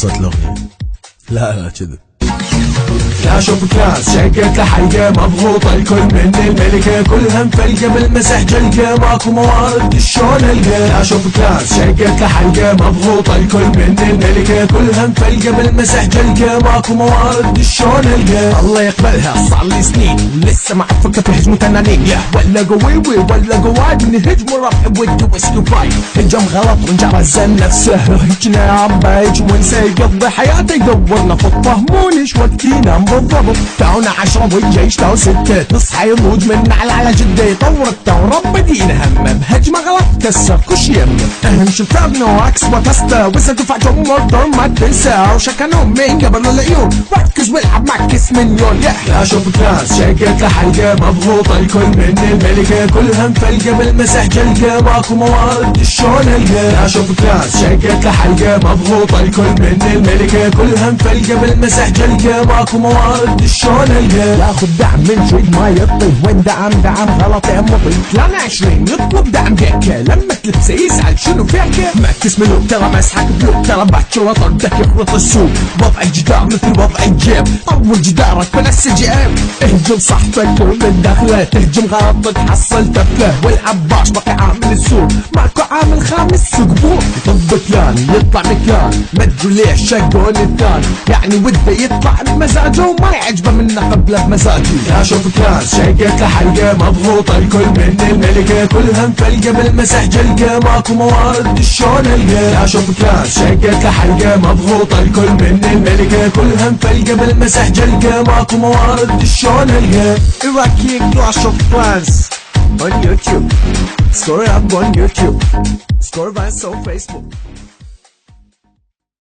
خلصت الأغنية. لا كذب. كلاش اوف كلاس شقت لحلقة مضغوطة، الكل من الملكة كلها مفلقة بالمسح جلقة، ماكو موارد شلون القى. كلاش اوف كلاس شقت لحلقة مضغوطة، الكل من الملكة كلها مفلقة بالمسح جلقة، ماكو موارد شلون القى. الله يقبلها صار لي سنين ولسه ما افكر في هجمة تنانين، ولا قوي ولا قواد من هجم ورحب ودي واسلوباي. هجم غلط ونجر الزن نفسه، هجنا عم بهجم ونسى يقضي حياته يدورنا في الطهمونش وقتينا بالضبط. تعونا 10 والجيش تعو 6، تصحى يضوج من على جدة يطور التو رب دينا همه بهجمة غلط كسر كش يمه. اهم شفافنا وعكس وتستا وسا دفع جمهور دور ما تنسى، وشكنهم من قبل العيون ركز والعب معك اسم مليون. كلاش اوف كلاس شقت لحلقة مضغوطة، الكل من الملكة كلها مفلقة بالمسح جلقة، ماكو موارد شلون القى. كلاش اوف كلاس شقت لحلقة مضغوطة، الكل من الملكة كلها مفلقة بالمسح جلقة، ماكو موارد شلون القى. ياخذ دعم من شوي ما يطي، وين دعم غلط يا مضي. كلان 20 يطلب دعم ديكه، لما تلبسه يزعل شنو فيك. معكس ملوك ترى مسحك بلوك، ترى باكر طردك يخرط السوق. وضع الجدار مثل وضع الجيب، طول جدارك بلا السجاب. اهجم صاحبك ومن داخله، تهجم غلط تحصل تفله. والعباش بقي عامل السوق، ماكو عامل خامس سقبور. يطب كلان يطلع مكان، ما تقول ليش شقون الثاني، يعني وده يطلع بمزاجه وما يعجبه منه قبله بمزاجي. كلاش اوف كلاس شقت لحلقة مضغوطة، الكل من الملكة كلها مفلقة بالمسح جلقة، ماكو موارد شلون القى. كلاش اوف كلاس شقت لحلقة مضغوطة، الكل من الملكة كلها مفلقة بالمسح جلقة، ماكو موارد شلون القى. Iraqi Clash of Clans on YouTube. Score up on YouTube. Score by so Facebook.